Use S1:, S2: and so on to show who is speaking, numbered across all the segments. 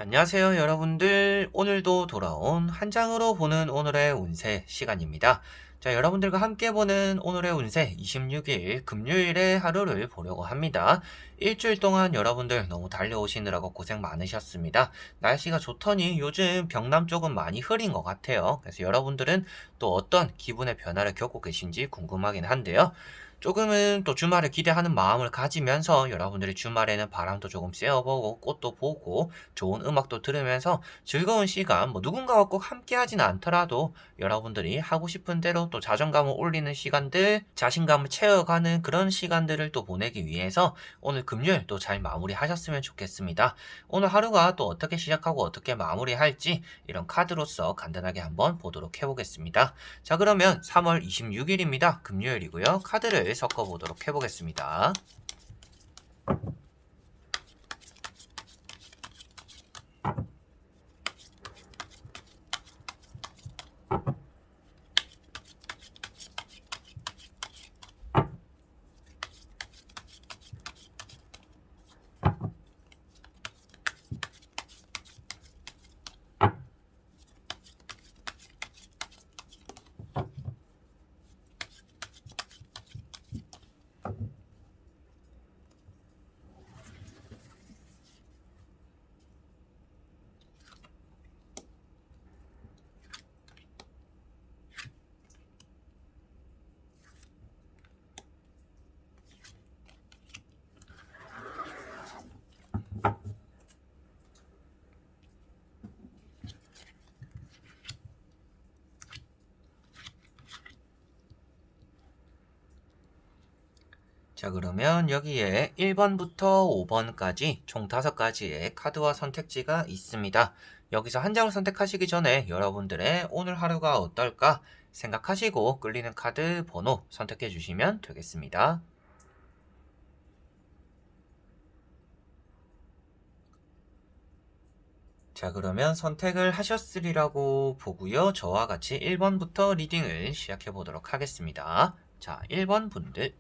S1: 안녕하세요, 여러분들. 오늘도 돌아온 한 장으로 보는 오늘의 운세 시간입니다. 자, 여러분들과 함께 보는 오늘의 운세 26일 금요일의 하루를 보려고 합니다. 일주일 동안 여러분들 너무 달려오시느라고 고생 많으셨습니다. 날씨가 좋더니 요즘 경남 쪽은 많이 흐린 것 같아요. 그래서 여러분들은 또 어떤 기분의 변화를 겪고 계신지 궁금하긴 한데요. 조금은 또 주말을 기대하는 마음을 가지면서 여러분들이 주말에는 바람도 조금 쐬어보고 꽃도 보고 좋은 음악도 들으면서 즐거운 시간, 뭐 누군가와 꼭 함께 하진 않더라도 여러분들이 하고 싶은 대로 또 자존감을 올리는 시간들, 자신감을 채워가는 그런 시간들을 또 보내기 위해서 오늘 금요일 또 잘 마무리하셨으면 좋겠습니다. 오늘 하루가 또 어떻게 시작하고 어떻게 마무리할지 이런 카드로서 간단하게 한번 보도록 해보겠습니다. 자, 그러면 3월 26일입니다. 금요일이고요. 카드를 섞어보도록 해보겠습니다. 자, 그러면 여기에 1번부터 5번까지 총 5가지의 카드와 선택지가 있습니다. 여기서 한 장을 선택하시기 전에 여러분들의 오늘 하루가 어떨까 생각하시고 끌리는 카드 번호 선택해 주시면 되겠습니다. 자, 그러면 선택을 하셨으리라고 보고요. 저와 같이 1번부터 리딩을 시작해 보도록 하겠습니다. 자, 1번 분들.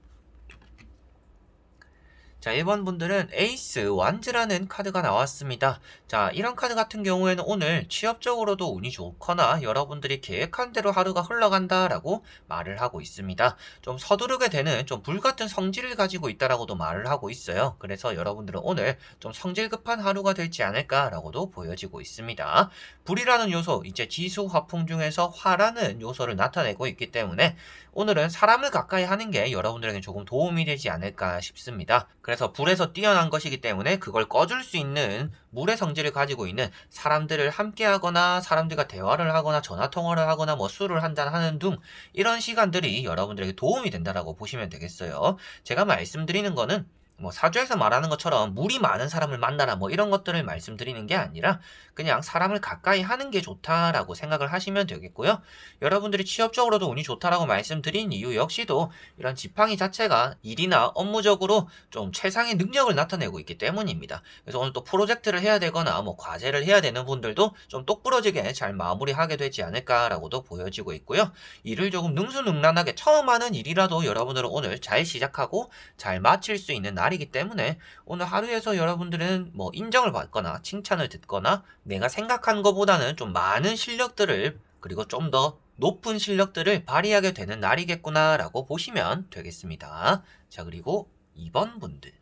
S1: 자, 1번 분들은 에이스 완즈라는 카드가 나왔습니다. 자, 이런 카드 같은 경우에는 오늘 취업적으로도 운이 좋거나 여러분들이 계획한 대로 하루가 흘러간다라고 말을 하고 있습니다. 좀 서두르게 되는 좀 불같은 성질을 가지고 있다라고도 말을 하고 있어요. 그래서 여러분들은 오늘 좀 성질 급한 하루가 되지 않을까라고도 보여지고 있습니다. 불이라는 요소, 이제 지수 화풍 중에서 화라는 요소를 나타내고 있기 때문에 오늘은 사람을 가까이 하는 게 여러분들에게 조금 도움이 되지 않을까 싶습니다. 그래서 불에서 뛰어난 것이기 때문에 그걸 꺼줄 수 있는 물의 성질을 가지고 있는 사람들을 함께 하거나 사람들과 대화를 하거나 전화 통화를 하거나 뭐 술을 한잔 하는 등 이런 시간들이 여러분들에게 도움이 된다라고 보시면 되겠어요. 제가 말씀드리는 거는 뭐 사주에서 말하는 것처럼 물이 많은 사람을 만나라 뭐 이런 것들을 말씀드리는 게 아니라 그냥 사람을 가까이 하는 게 좋다라고 생각을 하시면 되겠고요. 여러분들이 취업적으로도 운이 좋다라고 말씀드린 이유 역시도 이런 지팡이 자체가 일이나 업무적으로 좀 최상의 능력을 나타내고 있기 때문입니다. 그래서 오늘 또 프로젝트를 해야 되거나 뭐 과제를 해야 되는 분들도 좀 똑부러지게 잘 마무리하게 되지 않을까라고도 보여지고 있고요. 일을 조금 능수능란하게 처음 하는 일이라도 여러분들은 오늘 잘 시작하고 잘 마칠 수 있는 날이기 때문에 오늘 하루에서 여러분들은 뭐 인정을 받거나 칭찬을 듣거나 내가 생각한 것보다는 좀 많은 실력들을 그리고 좀 더 높은 실력들을 발휘하게 되는 날이겠구나라고 보시면 되겠습니다. 자, 그리고 2번 분들.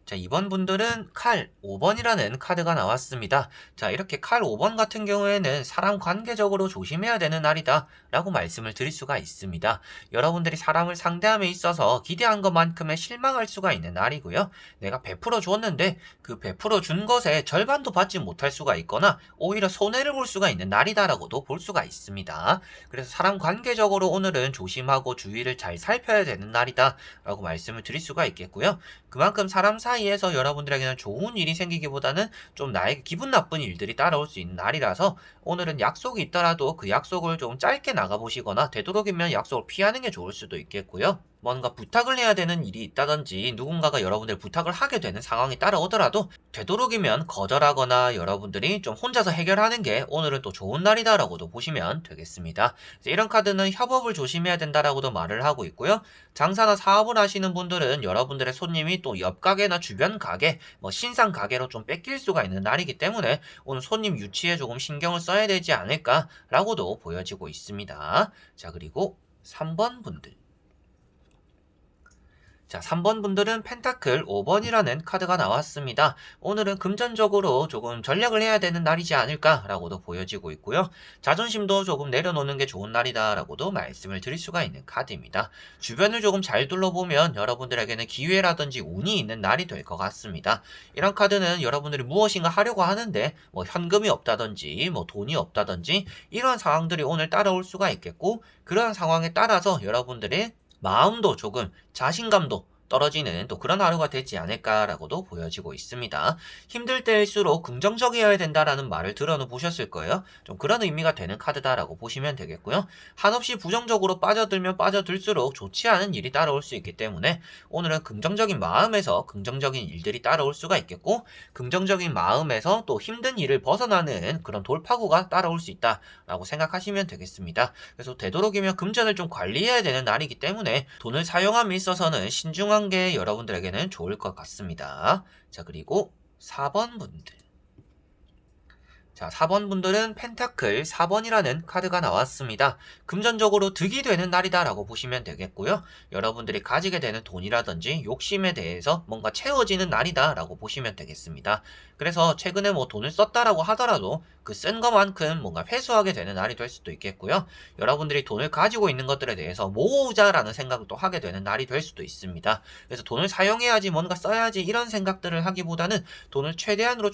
S1: 자, 2번 분들은 칼 5번이라는 카드가 나왔습니다. 자, 이렇게 칼 5번 같은 경우에는 사람 관계적으로 조심해야 되는 날이다 라고 말씀을 드릴 수가 있습니다. 여러분들이 사람을 상대함에 있어서 기대한 것만큼의 실망할 수가 있는 날이고요. 내가 베풀어 주었는데 그 베풀어 준 것의 절반도 받지 못할 수가 있거나 오히려 손해를 볼 수가 있는 날이다라고도 볼 수가 있습니다. 그래서 사람 관계적으로 오늘은 조심하고 주의를 잘 살펴야 되는 날이다 라고 말씀을 드릴 수가 있겠고요. 그만큼 사람 사이에서 여러분들에게는 좋은 일이 생기기보다는 좀 나에게 기분 나쁜 일들이 따라올 수 있는 날이라서 오늘은 약속이 있더라도 그 약속을 좀 짧게 나가보시거나 되도록이면 약속을 피하는 게 좋을 수도 있겠고요. 뭔가 부탁을 해야 되는 일이 있다든지 누군가가 여러분들 부탁을 하게 되는 상황이 따라오더라도 되도록이면 거절하거나 여러분들이 좀 혼자서 해결하는 게 오늘은 또 좋은 날이다라고도 보시면 되겠습니다. 이런 카드는 협업을 조심해야 된다라고도 말을 하고 있고요. 장사나 사업을 하시는 분들은 여러분들의 손님이 또 옆 가게나 주변 가게, 뭐 신상 가게로 좀 뺏길 수가 있는 날이기 때문에 오늘 손님 유치에 조금 신경을 써야 되지 않을까라고도 보여지고 있습니다. 자, 그리고 3번 분들. 자, 3번 분들은 펜타클 5번이라는 카드가 나왔습니다. 오늘은 금전적으로 조금 전략을 해야 되는 날이지 않을까라고도 보여지고 있고요. 자존심도 조금 내려놓는 게 좋은 날이다라고도 말씀을 드릴 수가 있는 카드입니다. 주변을 조금 잘 둘러보면 여러분들에게는 기회라든지 운이 있는 날이 될 것 같습니다. 이런 카드는 여러분들이 무엇인가 하려고 하는데 뭐 현금이 없다든지 뭐 돈이 없다든지 이런 상황들이 오늘 따라올 수가 있겠고, 그런 상황에 따라서 여러분들의 마음도 조금 자신감도 떨어지는 또 그런 하루가 되지 않을까라고도 보여지고 있습니다. 힘들 때일수록 긍정적이어야 된다라는 말을 들어는 보셨을 거예요. 좀 그런 의미가 되는 카드다라고 보시면 되겠고요. 한없이 부정적으로 빠져들면 빠져들수록 좋지 않은 일이 따라올 수 있기 때문에 오늘은 긍정적인 마음에서 긍정적인 일들이 따라올 수가 있겠고, 긍정적인 마음에서 또 힘든 일을 벗어나는 그런 돌파구가 따라올 수 있다라고 생각하시면 되겠습니다. 그래서 되도록이면 금전을 좀 관리해야 되는 날이기 때문에 돈을 사용함에 있어서는 신중한 게 여러분들에게는 좋을 것 같습니다. 자, 그리고 4번 분들. 자, 4번 분들은 펜타클 4번이라는 카드가 나왔습니다. 금전적으로 득이 되는 날이다라고 보시면 되겠고요. 여러분들이 가지게 되는 돈이라든지 욕심에 대해서 뭔가 채워지는 날이다라고 보시면 되겠습니다. 그래서 최근에 뭐 돈을 썼다라고 하더라도 그 쓴 것만큼 뭔가 회수하게 되는 날이 될 수도 있겠고요. 여러분들이 돈을 가지고 있는 것들에 대해서 모으자라는 생각을 또 하게 되는 날이 될 수도 있습니다. 그래서 돈을 사용해야지, 뭔가 써야지 이런 생각들을 하기보다는 돈을 최대한으로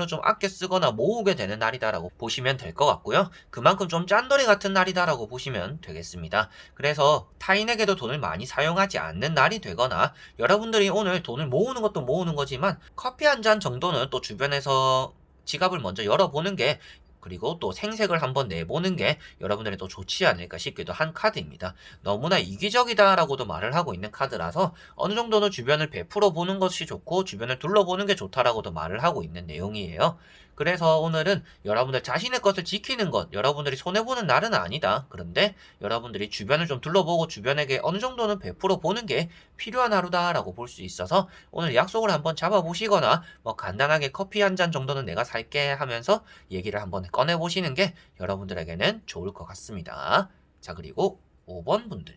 S1: 좀 아껴 쓰거나 모으게 되는 날이다라고 보시면 될 것 같고요. 그만큼 좀 짠돌이 같은 날이다라고 보시면 되겠습니다. 그래서 타인에게도 돈을 많이 사용하지 않는 날이 되거나, 여러분들이 오늘 돈을 모으는 것도 모으는 거지만 커피 한 잔 정도는 또 주변에서 지갑을 먼저 열어보는 게, 그리고 또 생색을 한번 내보는 게 여러분들이 또 좋지 않을까 싶기도 한 카드입니다. 너무나 이기적이다라고도 말을 하고 있는 카드라서 어느 정도는 주변을 베풀어 보는 것이 좋고 주변을 둘러보는 게 좋다라고도 말을 하고 있는 내용이에요. 그래서 오늘은 여러분들 자신의 것을 지키는 것, 여러분들이 손해보는 날은 아니다. 그런데 여러분들이 주변을 좀 둘러보고 주변에게 어느 정도는 베풀어 보는 게 필요한 하루다라고 볼 수 있어서 오늘 약속을 한번 잡아보시거나 뭐 간단하게 커피 한 잔 정도는 내가 살게 하면서 얘기를 한번 꺼내보시는 게 여러분들에게는 좋을 것 같습니다. 자, 그리고 5번 분들.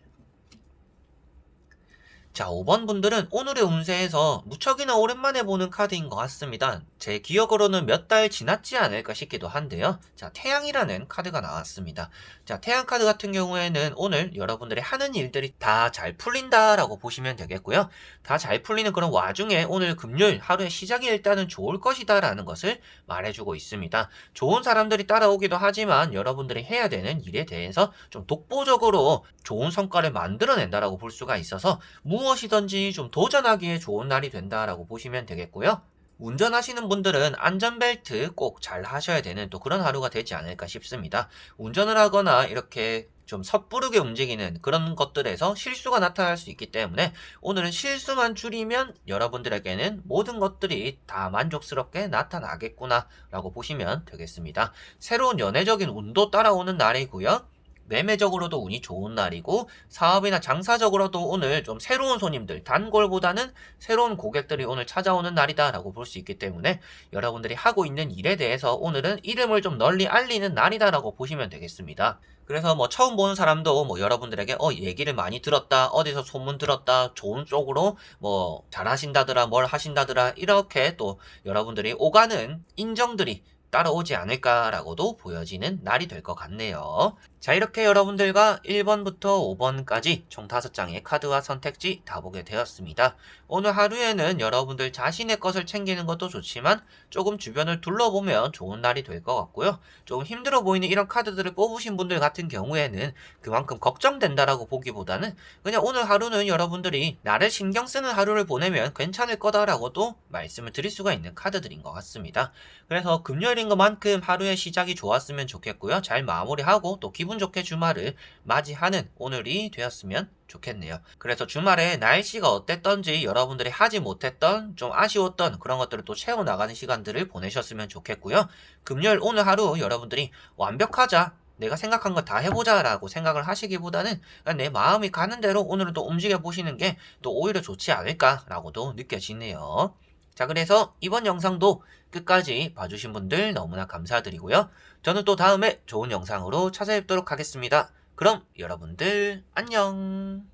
S1: 자, 5번 분들은 오늘의 운세에서 무척이나 오랜만에 보는 카드인 것 같습니다. 제 기억으로는 몇 달 지났지 않을까 싶기도 한데요. 자, 태양이라는 카드가 나왔습니다. 자, 태양 카드 같은 경우에는 오늘 여러분들이 하는 일들이 다 잘 풀린다라고 보시면 되겠고요. 다 잘 풀리는 그런 와중에 오늘 금요일 하루의 시작이 일단은 좋을 것이다라는 것을 말해주고 있습니다. 좋은 사람들이 따라오기도 하지만 여러분들이 해야 되는 일에 대해서 좀 독보적으로 좋은 성과를 만들어낸다라고 볼 수가 있어서 무엇이든지 좀 도전하기에 좋은 날이 된다라고 보시면 되겠고요. 운전하시는 분들은 안전벨트 꼭 잘 하셔야 되는 또 그런 하루가 되지 않을까 싶습니다. 운전을 하거나 이렇게 좀 섣부르게 움직이는 그런 것들에서 실수가 나타날 수 있기 때문에 오늘은 실수만 줄이면 여러분들에게는 모든 것들이 다 만족스럽게 나타나겠구나 라고 보시면 되겠습니다. 새로운 연애적인 운도 따라오는 날이고요. 매매적으로도 운이 좋은 날이고, 사업이나 장사적으로도 오늘 좀 새로운 손님들, 단골보다는 새로운 고객들이 오늘 찾아오는 날이다라고 볼 수 있기 때문에 여러분들이 하고 있는 일에 대해서 오늘은 이름을 좀 널리 알리는 날이다라고 보시면 되겠습니다. 그래서 뭐 처음 보는 사람도 뭐 여러분들에게 얘기를 많이 들었다, 어디서 소문 들었다, 좋은 쪽으로 뭐 잘하신다더라, 뭘 하신다더라, 이렇게 또 여러분들이 오가는 인정들이 따라오지 않을까라고도 보여지는 날이 될 것 같네요. 자, 이렇게 여러분들과 1번부터 5번까지 총 5장의 카드와 선택지 다 보게 되었습니다. 오늘 하루에는 여러분들 자신의 것을 챙기는 것도 좋지만 조금 주변을 둘러보면 좋은 날이 될 것 같고요. 조금 힘들어 보이는 이런 카드들을 뽑으신 분들 같은 경우에는 그만큼 걱정된다라고 보기보다는 그냥 오늘 하루는 여러분들이 나를 신경 쓰는 하루를 보내면 괜찮을 거다라고도 말씀을 드릴 수가 있는 카드들인 것 같습니다. 그래서 금요일 말씀드린 것만큼 하루의 시작이 좋았으면 좋겠고요. 잘 마무리하고 또 기분 좋게 주말을 맞이하는 오늘이 되었으면 좋겠네요. 그래서 주말에 날씨가 어땠던지 여러분들이 하지 못했던 좀 아쉬웠던 그런 것들을 또 채워나가는 시간들을 보내셨으면 좋겠고요. 금요일 오늘 하루 여러분들이 완벽하자, 내가 생각한 거 다 해보자 라고 생각을 하시기보다는 그냥 내 마음이 가는 대로 오늘은 또 움직여 보시는 게 또 오히려 좋지 않을까라고도 느껴지네요. 자, 그래서 이번 영상도 끝까지 봐주신 분들 너무나 감사드리고요. 저는 또 다음에 좋은 영상으로 찾아뵙도록 하겠습니다. 그럼 여러분들 안녕.